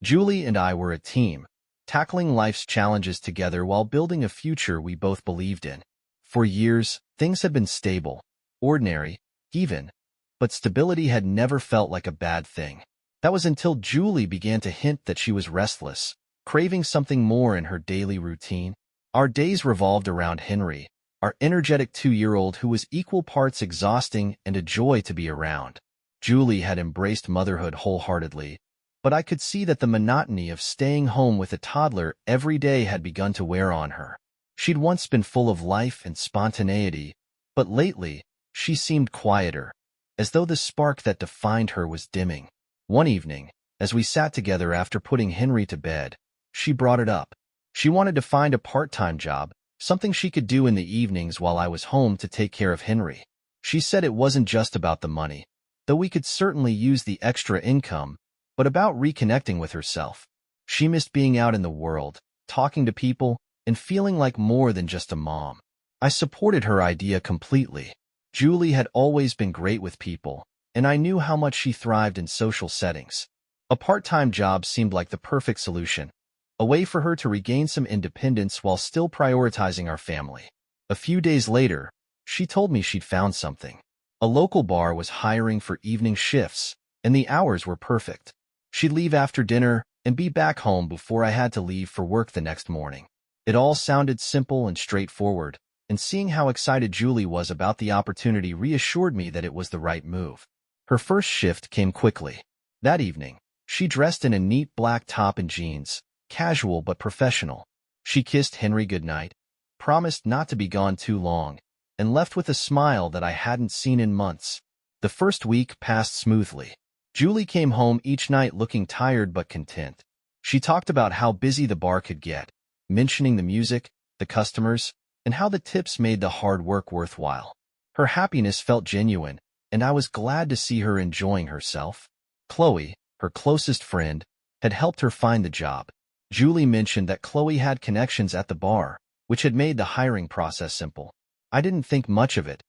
Julie and I were a team, tackling life's challenges together while building a future we both believed in. For years, things had been stable, ordinary, even, but stability had never felt like a bad thing. That was until Julie began to hint that she was restless, craving something more in her daily routine. Our days revolved around Henry, our energetic 2-year-old who was equal parts exhausting and a joy to be around. Julie had embraced motherhood wholeheartedly, but I could see that the monotony of staying home with a toddler every day had begun to wear on her. She'd once been full of life and spontaneity, but lately, she seemed quieter, as though the spark that defined her was dimming. One evening, as we sat together after putting Henry to bed, she brought it up. She wanted to find a part-time job, something she could do in the evenings while I was home to take care of Henry. She said it wasn't just about the money, though we could certainly use the extra income, but about reconnecting with herself. She missed being out in the world, talking to people, and feeling like more than just a mom. I supported her idea completely. Julie had always been great with people, and I knew how much she thrived in social settings. A part-time job seemed like the perfect solution, a way for her to regain some independence while still prioritizing our family. A few days later, she told me she'd found something. A local bar was hiring for evening shifts, and the hours were perfect. She'd leave after dinner and be back home before I had to leave for work the next morning. It all sounded simple and straightforward, and seeing how excited Julie was about the opportunity reassured me that it was the right move. Her first shift came quickly. That evening, she dressed in a neat black top and jeans, casual but professional. She kissed Henry goodnight, promised not to be gone too long, and left with a smile that I hadn't seen in months. The first week passed smoothly. Julie came home each night looking tired but content. She talked about how busy the bar could get, mentioning the music, the customers, and how the tips made the hard work worthwhile. Her happiness felt genuine, and I was glad to see her enjoying herself. Chloe, her closest friend, had helped her find the job. Julie mentioned that Chloe had connections at the bar, which had made the hiring process simple. I didn't think much of it.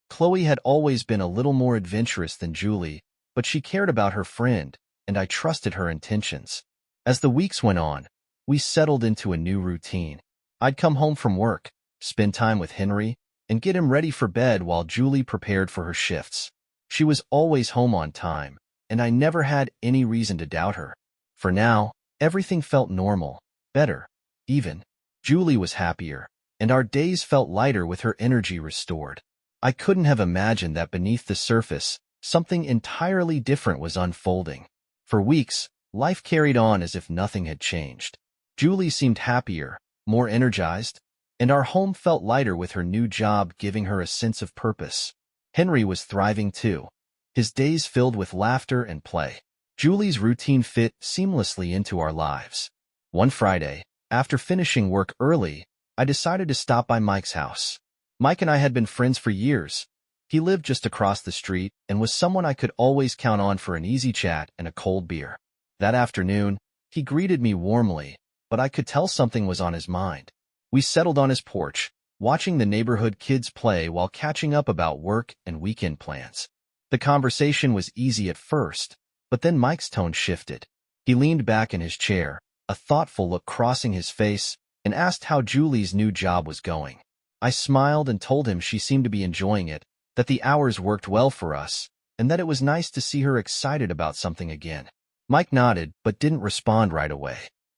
Chloe had always been a little more adventurous than Julie, but she cared about her friend, and I trusted her intentions. As the weeks went on, we settled into a new routine. I'd come home from work, spend time with Henry, and get him ready for bed while Julie prepared for her shifts. She was always home on time, and I never had any reason to doubt her. For now, everything felt normal, better, even. Julie was happier, and our days felt lighter with her energy restored. I couldn't have imagined that beneath the surface, something entirely different was unfolding. For weeks, life carried on as if nothing had changed. Julie seemed happier, more energized, and our home felt lighter with her new job giving her a sense of purpose. Henry was thriving too, his days filled with laughter and play. Julie's routine fit seamlessly into our lives. One Friday, after finishing work early, I decided to stop by Mike's house. Mike and I had been friends for years. He lived just across the street and was someone I could always count on for an easy chat and a cold beer. That afternoon, he greeted me warmly, but I could tell something was on his mind. We settled on his porch, watching the neighborhood kids play while catching up about work and weekend plans. The conversation was easy at first, but then Mike's tone shifted. He leaned back in his chair, a thoughtful look crossing his face, and asked how Julie's new job was going. I smiled and told him she seemed to be enjoying it, that the hours worked well for us, and that it was nice to see her excited about something again. Mike nodded but didn't respond right away.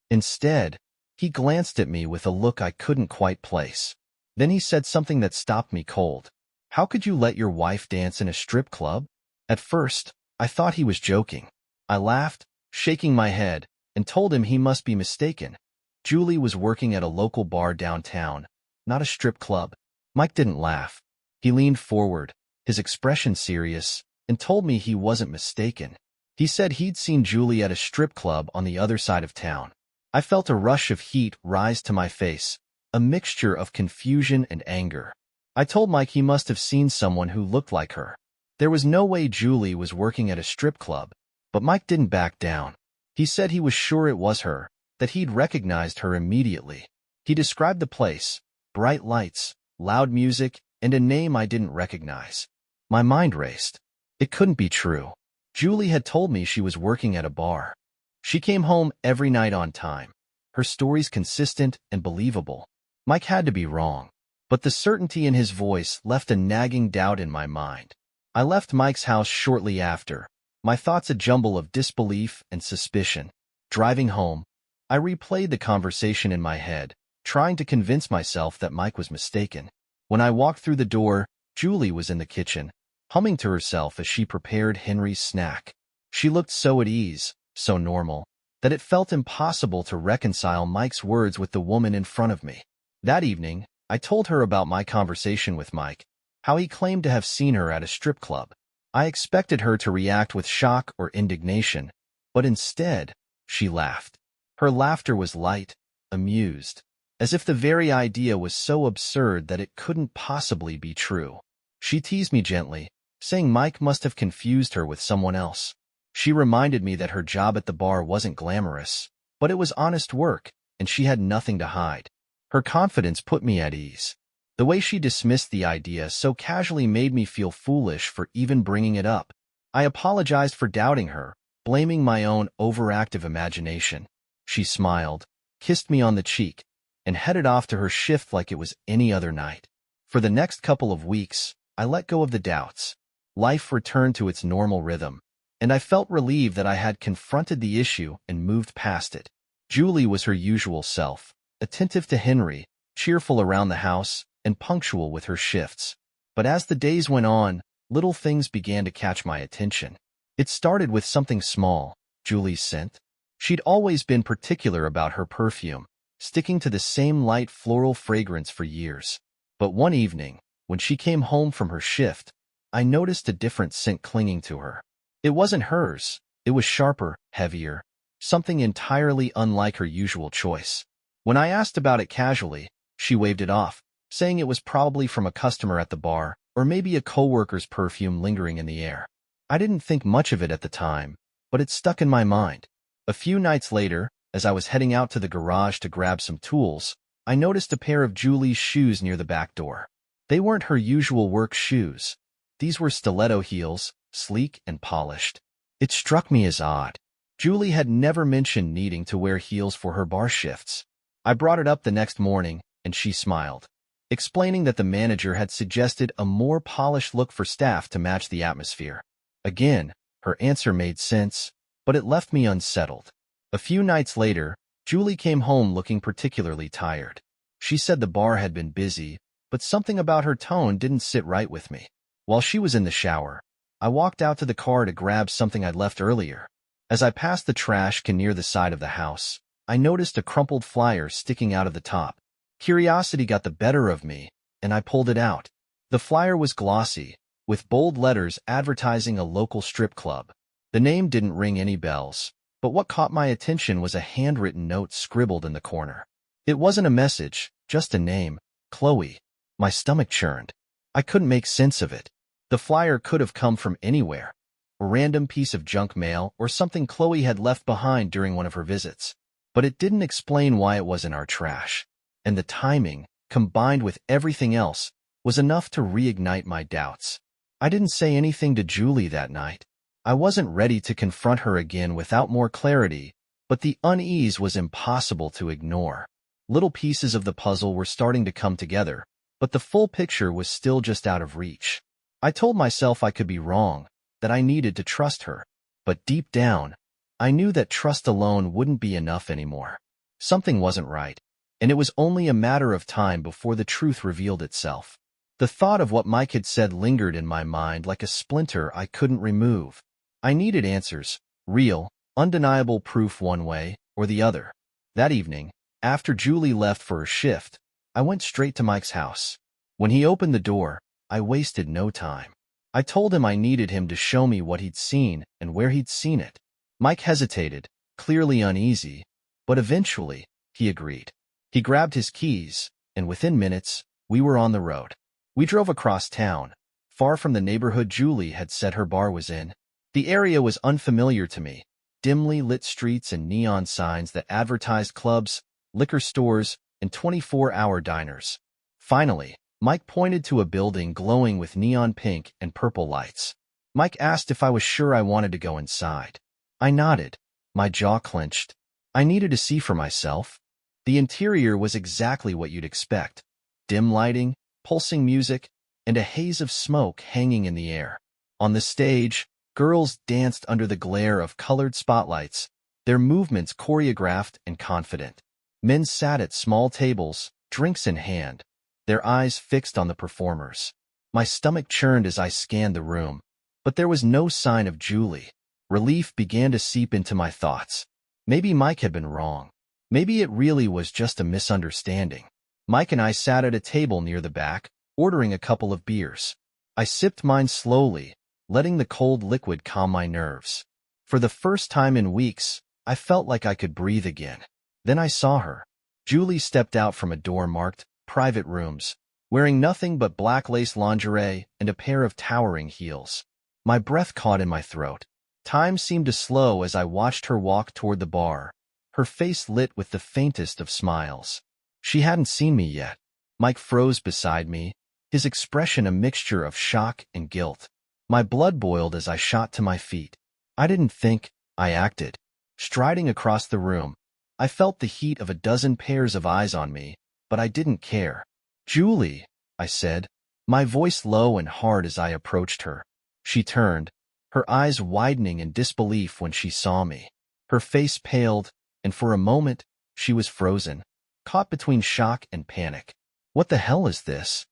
Instead, he glanced at me with a look I couldn't quite place. Then he said something that stopped me cold. "How could you let your wife dance in a strip club?" At first, I thought he was joking. I laughed, shaking my head, and told him he must be mistaken. Julie was working at a local bar downtown, not a strip club. Mike didn't laugh. He leaned forward, his expression serious, and told me he wasn't mistaken. He said he'd seen Julie at a strip club on the other side of town. I felt a rush of heat rise to my face, a mixture of confusion and anger. I told Mike he must have seen someone who looked like her. There was no way Julie was working at a strip club, but Mike didn't back down. He said he was sure it was her, that he'd recognized her immediately. He described the place, bright lights, loud music, and a name I didn't recognize. My mind raced. It couldn't be true. Julie had told me she was working at a bar. She came home every night on time. Her stories consistent and believable. Mike had to be wrong, but the certainty in his voice left a nagging doubt in my mind. I left Mike's house shortly after, my thoughts a jumble of disbelief and suspicion. Driving home, I replayed the conversation in my head, trying to convince myself that Mike was mistaken. When I walked through the door, Julie was in the kitchen, humming to herself as she prepared Henry's snack. She looked so at ease, so normal, that it felt impossible to reconcile Mike's words with the woman in front of me. That evening, I told her about my conversation with Mike, how he claimed to have seen her at a strip club. I expected her to react with shock or indignation, but instead, she laughed. Her laughter was light, amused, as if the very idea was so absurd that it couldn't possibly be true. She teased me gently, saying Mike must have confused her with someone else. She reminded me that her job at the bar wasn't glamorous, but it was honest work, and she had nothing to hide. Her confidence put me at ease. The way she dismissed the idea so casually made me feel foolish for even bringing it up. I apologized for doubting her, blaming my own overactive imagination. She smiled, kissed me on the cheek, and headed off to her shift like it was any other night. For the next couple of weeks, I let go of the doubts. Life returned to its normal rhythm, and I felt relieved that I had confronted the issue and moved past it. Julie was her usual self, attentive to Henry, cheerful around the house, and punctual with her shifts. But as the days went on, little things began to catch my attention. It started with something small, Julie's scent. She'd always been particular about her perfume, sticking to the same light floral fragrance for years. But one evening, when she came home from her shift, I noticed a different scent clinging to her. It wasn't hers. It was sharper, heavier, something entirely unlike her usual choice. When I asked about it casually, she waved it off, saying it was probably from a customer at the bar, or maybe a coworker's perfume lingering in the air. I didn't think much of it at the time, but it stuck in my mind. A few nights later, as I was heading out to the garage to grab some tools, I noticed a pair of Julie's shoes near the back door. They weren't her usual work shoes. These were stiletto heels, sleek and polished. It struck me as odd. Julie had never mentioned needing to wear heels for her bar shifts. I brought it up the next morning, and she smiled, explaining that the manager had suggested a more polished look for staff to match the atmosphere. Again, her answer made sense, but it left me unsettled. A few nights later, Julie came home looking particularly tired. She said the bar had been busy, but something about her tone didn't sit right with me. While she was in the shower, I walked out to the car to grab something I'd left earlier. As I passed the trash can near the side of the house, I noticed a crumpled flyer sticking out of the top. Curiosity got the better of me, and I pulled it out. The flyer was glossy, with bold letters advertising a local strip club. The name didn't ring any bells, but what caught my attention was a handwritten note scribbled in the corner. It wasn't a message, just a name, Chloe. My stomach churned. I couldn't make sense of it. The flyer could have come from anywhere, a random piece of junk mail or something Chloe had left behind during one of her visits. But it didn't explain why it was in our trash. And the timing, combined with everything else, was enough to reignite my doubts. I didn't say anything to Julie that night. I wasn't ready to confront her again without more clarity, but the unease was impossible to ignore. Little pieces of the puzzle were starting to come together, but the full picture was still just out of reach. I told myself I could be wrong, that I needed to trust her. But deep down, I knew that trust alone wouldn't be enough anymore. Something wasn't right, and it was only a matter of time before the truth revealed itself. The thought of what Mike had said lingered in my mind like a splinter I couldn't remove. I needed answers, real, undeniable proof one way or the other. That evening, after Julie left for her shift, I went straight to Mike's house. When he opened the door, I wasted no time. I told him I needed him to show me what he'd seen and where he'd seen it. Mike hesitated, clearly uneasy, but eventually, he agreed. He grabbed his keys, and within minutes, we were on the road. We drove across town, far from the neighborhood Julie had said her bar was in. The area was unfamiliar to me, dimly lit streets and neon signs that advertised clubs, liquor stores, and 24-hour diners. Finally, Mike pointed to a building glowing with neon pink and purple lights. Mike asked if I was sure I wanted to go inside. I nodded, My jaw clenched. I needed to see for myself. The interior was exactly what you'd expect. Dim lighting, pulsing music, and a haze of smoke hanging in the air. On the stage, girls danced under the glare of colored spotlights, their movements choreographed and confident. Men sat at small tables, drinks in hand, their eyes fixed on the performers. My stomach churned as I scanned the room, but there was no sign of Julie. Relief began to seep into my thoughts. Maybe Mike had been wrong. Maybe it really was just a misunderstanding. Mike and I sat at a table near the back, ordering a couple of beers. I sipped mine slowly, letting the cold liquid calm my nerves. For the first time in weeks, I felt like I could breathe again. Then I saw her. Julie stepped out from a door marked private rooms, wearing nothing but black lace lingerie and a pair of towering heels. My breath caught in my throat. Time seemed to slow as I watched her walk toward the bar, her face lit with the faintest of smiles. She hadn't seen me yet. Mike froze beside me, his expression a mixture of shock and guilt. My blood boiled as I shot to my feet. I didn't think, I acted. Striding across the room, I felt the heat of a dozen pairs of eyes on me, but I didn't care. "Julie," I said, my voice low and hard as I approached her. She turned, her eyes widening in disbelief when she saw me. Her face paled, and for a moment, she was frozen, caught between shock and panic. "What the hell is this?"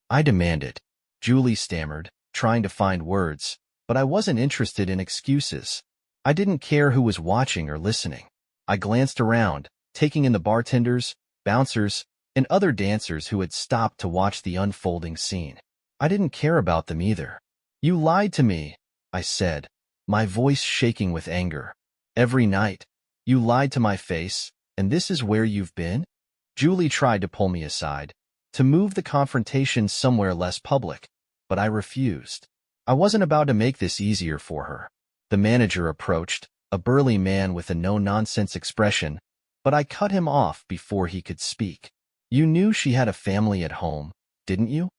I demanded. Julie stammered, trying to find words, but I wasn't interested in excuses. I didn't care who was watching or listening. I glanced around, taking in the bartenders, bouncers, and other dancers who had stopped to watch the unfolding scene. I didn't care about them either. "You lied to me," I said, my voice shaking with anger. "Every night. You lied to my face, and this is where you've been?" Julie tried to pull me aside, to move the confrontation somewhere less public, but I refused. I wasn't about to make this easier for her. The manager approached, a burly man with a no-nonsense expression, but I cut him off before he could speak. "You knew she had a family at home, didn't you?"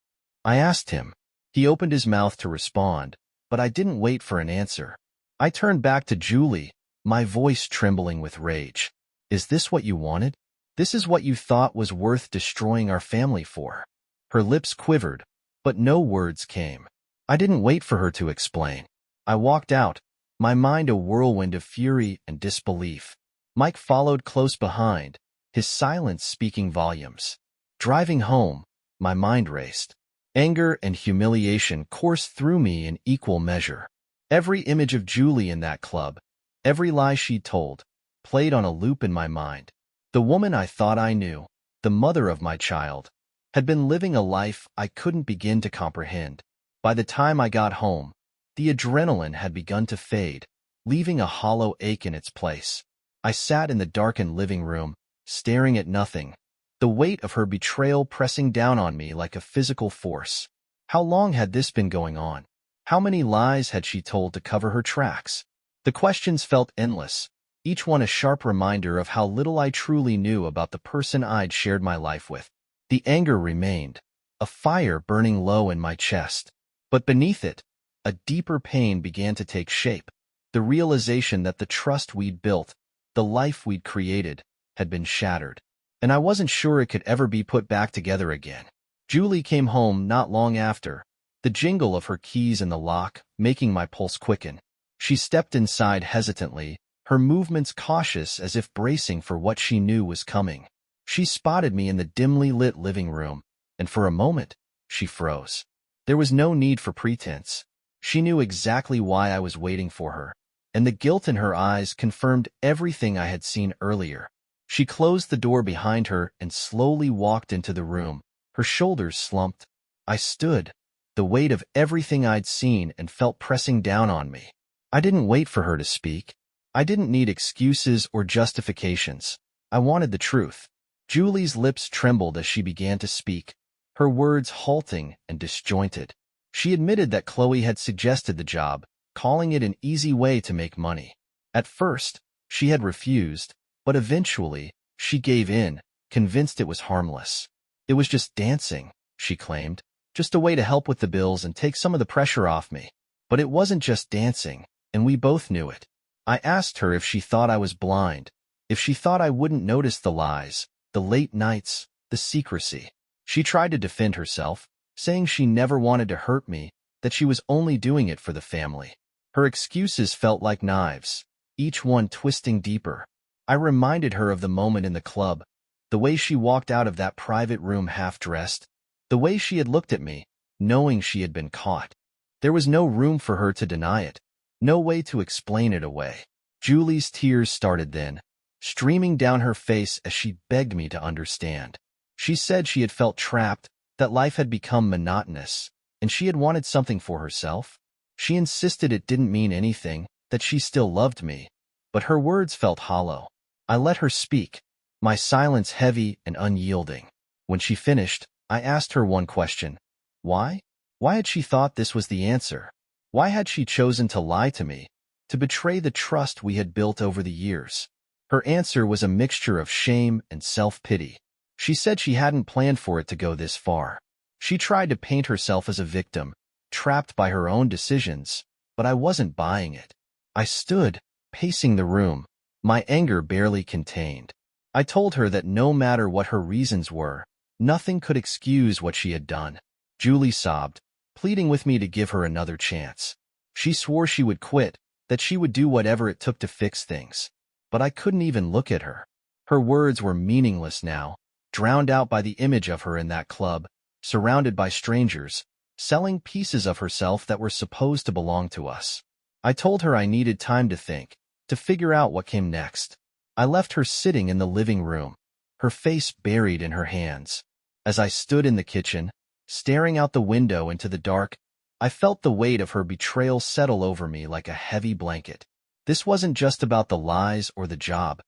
I asked him. He opened his mouth to respond, but I didn't wait for an answer. I turned back to Julie, my voice trembling with rage. "Is this what you wanted? This is what you thought was worth destroying our family for?" Her lips quivered, but no words came. I didn't wait for her to explain. I walked out, my mind a whirlwind of fury and disbelief. Mike followed close behind, his silence speaking volumes. Driving home, my mind raced. Anger and humiliation coursed through me in equal measure. Every image of Julie in that club, every lie she'd told, played on a loop in my mind. The woman I thought I knew, the mother of my child, had been living a life I couldn't begin to comprehend. By the time I got home, the adrenaline had begun to fade, leaving a hollow ache in its place. I sat in the darkened living room, staring at nothing, the weight of her betrayal pressing down on me like a physical force. How long had this been going on? How many lies had she told to cover her tracks? The questions felt endless, each one a sharp reminder of how little I truly knew about the person I'd shared my life with. The anger remained, a fire burning low in my chest. But beneath it, a deeper pain began to take shape, the realization that the trust we'd built, the life we'd created, had been shattered. And I wasn't sure it could ever be put back together again. Julie came home not long after, the jingle of her keys in the lock making my pulse quicken. She stepped inside hesitantly, her movements cautious as if bracing for what she knew was coming. She spotted me in the dimly lit living room, and for a moment, she froze. There was no need for pretense. She knew exactly why I was waiting for her, and the guilt in her eyes confirmed everything I had seen earlier. She closed the door behind her and slowly walked into the room, her shoulders slumped. I stood, the weight of everything I'd seen and felt pressing down on me. I didn't wait for her to speak. I didn't need excuses or justifications. I wanted the truth. Julie's lips trembled as she began to speak, her words halting and disjointed. She admitted that Chloe had suggested the job, calling it an easy way to make money. At first, she had refused, but eventually, she gave in, convinced it was harmless. "It was just dancing," she claimed, "just a way to help with the bills and take some of the pressure off me." But it wasn't just dancing, and we both knew it. I asked her if she thought I was blind, if she thought I wouldn't notice the lies, the late nights, the secrecy. She tried to defend herself, saying she never wanted to hurt me, that she was only doing it for the family. Her excuses felt like knives, each one twisting deeper. I reminded her of the moment in the club, the way she walked out of that private room half-dressed, the way she had looked at me, knowing she had been caught. There was no room for her to deny it, no way to explain it away. Julie's tears started then, streaming down her face as she begged me to understand. She said she had felt trapped, that life had become monotonous, and she had wanted something for herself. She insisted it didn't mean anything, that she still loved me, but her words felt hollow. I let her speak, my silence heavy and unyielding. When she finished, I asked her one question. Why? Why had she thought this was the answer? Why had she chosen to lie to me, to betray the trust we had built over the years? Her answer was a mixture of shame and self-pity. She said she hadn't planned for it to go this far. She tried to paint herself as a victim, trapped by her own decisions, but I wasn't buying it. I stood, pacing the room, my anger barely contained. I told her that no matter what her reasons were, nothing could excuse what she had done. Julie sobbed, pleading with me to give her another chance. She swore she would quit, that she would do whatever it took to fix things. But I couldn't even look at her. Her words were meaningless now, drowned out by the image of her in that club, surrounded by strangers, selling pieces of herself that were supposed to belong to us. I told her I needed time to think, to figure out what came next. I left her sitting in the living room, her face buried in her hands. As I stood in the kitchen, staring out the window into the dark, I felt the weight of her betrayal settle over me like a heavy blanket. This wasn't just about the lies or the job.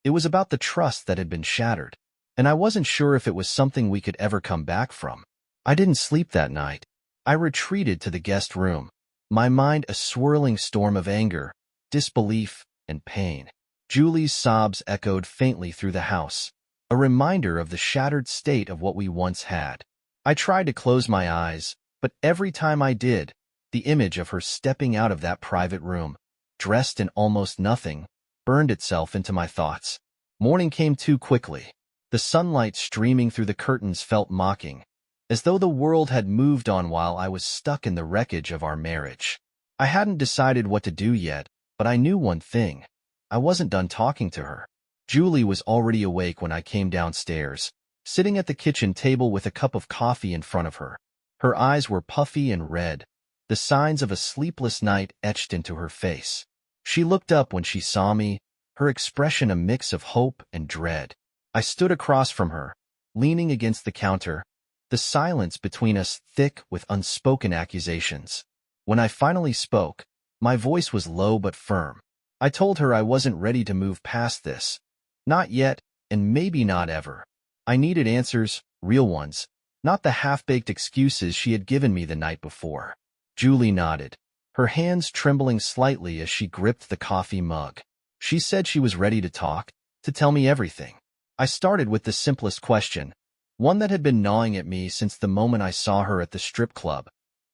It was about the trust that had been shattered, and I wasn't sure if it was something we could ever come back from. I didn't sleep that night. I retreated to the guest room, my mind a swirling storm of anger, disbelief, and pain. Julie's sobs echoed faintly through the house, a reminder of the shattered state of what we once had. I tried to close my eyes, but every time I did, the image of her stepping out of that private room, dressed in almost nothing, burned itself into my thoughts. Morning came too quickly. The sunlight streaming through the curtains felt mocking, as though the world had moved on while I was stuck in the wreckage of our marriage. I hadn't decided what to do yet, but I knew one thing. I wasn't done talking to her. Julie was already awake when I came downstairs, sitting at the kitchen table with a cup of coffee in front of her. Her eyes were puffy and red, the signs of a sleepless night etched into her face. She looked up when she saw me, her expression a mix of hope and dread. I stood across from her, leaning against the counter, the silence between us thick with unspoken accusations. When I finally spoke, my voice was low but firm. I told her I wasn't ready to move past this. Not yet, and maybe not ever. I needed answers, real ones, not the half-baked excuses she had given me the night before. Julie nodded, her hands trembling slightly as she gripped the coffee mug. She said she was ready to talk, to tell me everything. I started with the simplest question, one that had been gnawing at me since the moment I saw her at the strip club.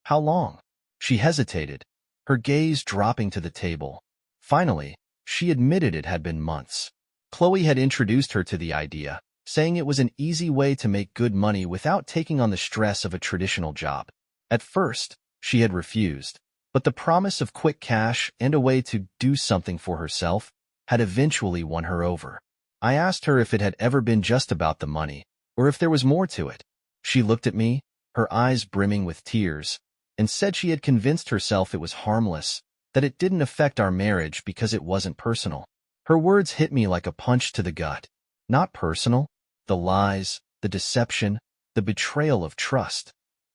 How long? She hesitated, her gaze dropping to the table. Finally, she admitted it had been months. Chloe had introduced her to the idea, saying it was an easy way to make good money without taking on the stress of a traditional job. At first, she had refused, but the promise of quick cash and a way to do something for herself had eventually won her over. I asked her if it had ever been just about the money, or if there was more to it. She looked at me, her eyes brimming with tears, and said she had convinced herself it was harmless, that it didn't affect our marriage because it wasn't personal. Her words hit me like a punch to the gut. Not personal? The lies, the deception, the betrayal of trust.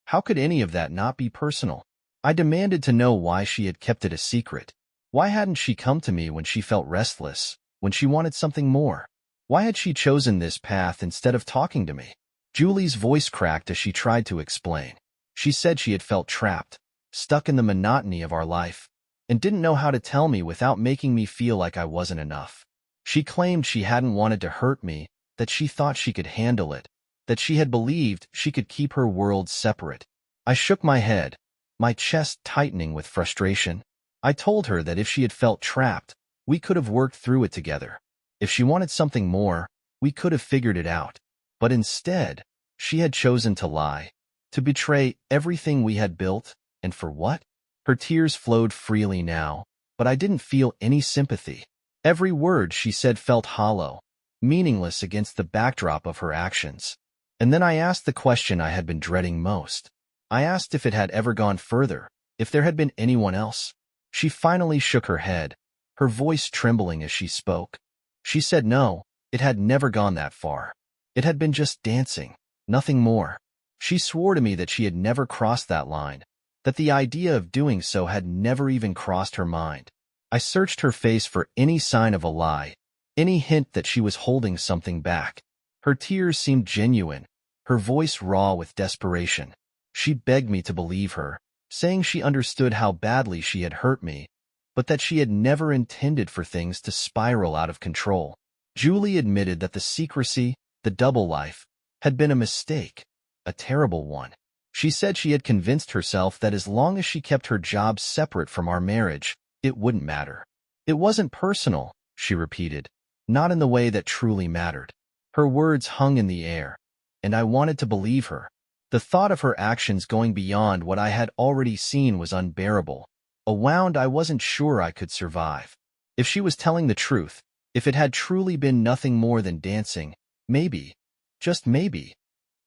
How could any of that not be personal? I demanded to know why she had kept it a secret. Why hadn't she come to me when she felt restless, when she wanted something more? Why had she chosen this path instead of talking to me? Julie's voice cracked as she tried to explain. She said she had felt trapped, stuck in the monotony of our life, and didn't know how to tell me without making me feel like I wasn't enough. She claimed she hadn't wanted to hurt me, that she thought she could handle it, that she had believed she could keep her world separate. I shook my head, my chest tightening with frustration. I told her that if she had felt trapped, We could have worked through it together. If she wanted something more, we could have figured it out. But instead, she had chosen to lie, to betray everything we had built, and for what? Her tears flowed freely now, but I didn't feel any sympathy. Every word she said felt hollow, meaningless against the backdrop of her actions. And then I asked the question I had been dreading most. I asked if it had ever gone further, if there had been anyone else. She finally shook her head, her voice trembling as she spoke. She said no, it had never gone that far. It had been just dancing, nothing more. She swore to me that she had never crossed that line, that the idea of doing so had never even crossed her mind. I searched her face for any sign of a lie, any hint that she was holding something back. Her tears seemed genuine, her voice raw with desperation. She begged me to believe her, saying she understood how badly she had hurt me, but that she had never intended for things to spiral out of control. Julie admitted that the secrecy, the double life, had been a mistake, a terrible one. She said she had convinced herself that as long as she kept her job separate from our marriage, it wouldn't matter. It wasn't personal, she repeated, not in the way that truly mattered. Her words hung in the air, and I wanted to believe her. The thought of her actions going beyond what I had already seen was unbearable, a wound I wasn't sure I could survive. If she was telling the truth, if it had truly been nothing more than dancing, maybe, just maybe,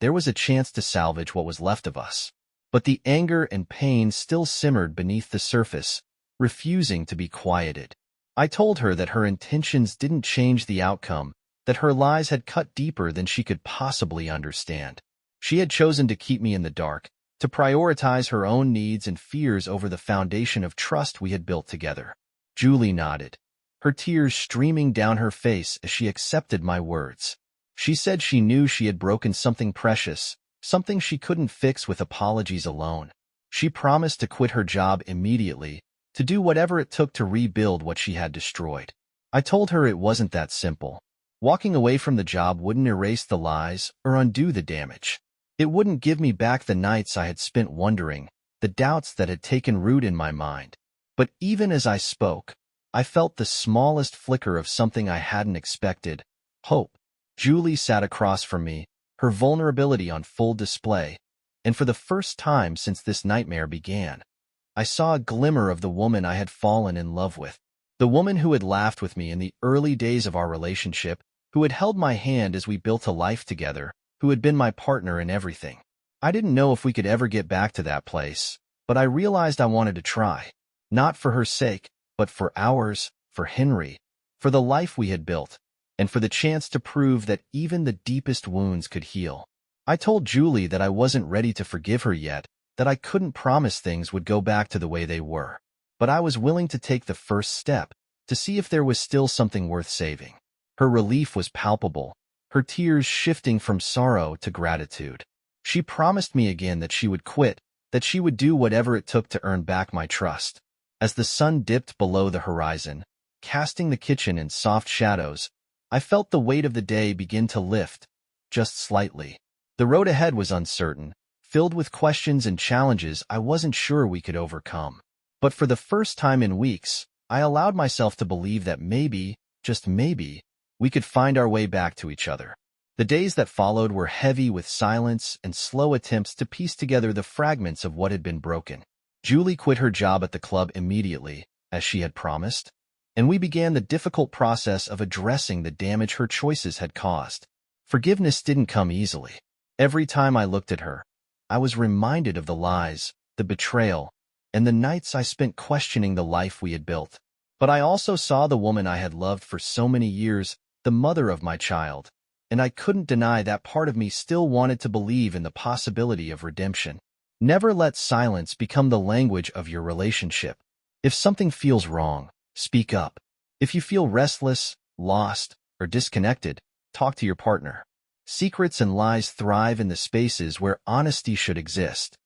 there was a chance to salvage what was left of us. But the anger and pain still simmered beneath the surface, refusing to be quieted. I told her that her intentions didn't change the outcome, that her lies had cut deeper than she could possibly understand. She had chosen to keep me in the dark, to prioritize her own needs and fears over the foundation of trust we had built together. Julie nodded, her tears streaming down her face as she accepted my words. She said she knew she had broken something precious, something she couldn't fix with apologies alone. She promised to quit her job immediately, to do whatever it took to rebuild what she had destroyed. I told her it wasn't that simple. Walking away from the job wouldn't erase the lies or undo the damage. It wouldn't give me back the nights I had spent wondering, the doubts that had taken root in my mind. But even as I spoke, I felt the smallest flicker of something I hadn't expected, hope. Julie sat across from me, her vulnerability on full display, and for the first time since this nightmare began, I saw a glimmer of the woman I had fallen in love with. The woman who had laughed with me in the early days of our relationship, who had held my hand as we built a life together, who had been my partner in everything. I didn't know if we could ever get back to that place, but I realized I wanted to try. Not for her sake, but for ours, for Henry, for the life we had built, and for the chance to prove that even the deepest wounds could heal. I told Julie that I wasn't ready to forgive her yet, that I couldn't promise things would go back to the way they were. But I was willing to take the first step, to see if there was still something worth saving. Her relief was palpable, her tears shifting from sorrow to gratitude. She promised me again that she would quit, that she would do whatever it took to earn back my trust. As the sun dipped below the horizon, casting the kitchen in soft shadows, I felt the weight of the day begin to lift, just slightly. The road ahead was uncertain, filled with questions and challenges I wasn't sure we could overcome. But for the first time in weeks, I allowed myself to believe that maybe, just maybe, we could find our way back to each other. The days that followed were heavy with silence and slow attempts to piece together the fragments of what had been broken. Julie quit her job at the club immediately, as she had promised, and we began the difficult process of addressing the damage her choices had caused. Forgiveness didn't come easily. Every time I looked at her, I was reminded of the lies, the betrayal, and the nights I spent questioning the life we had built. But I also saw the woman I had loved for so many years, the mother of my child, and I couldn't deny that part of me still wanted to believe in the possibility of redemption. Never let silence become the language of your relationship. If something feels wrong, speak up. If you feel restless, lost, or disconnected, talk to your partner. Secrets and lies thrive in the spaces where honesty should exist.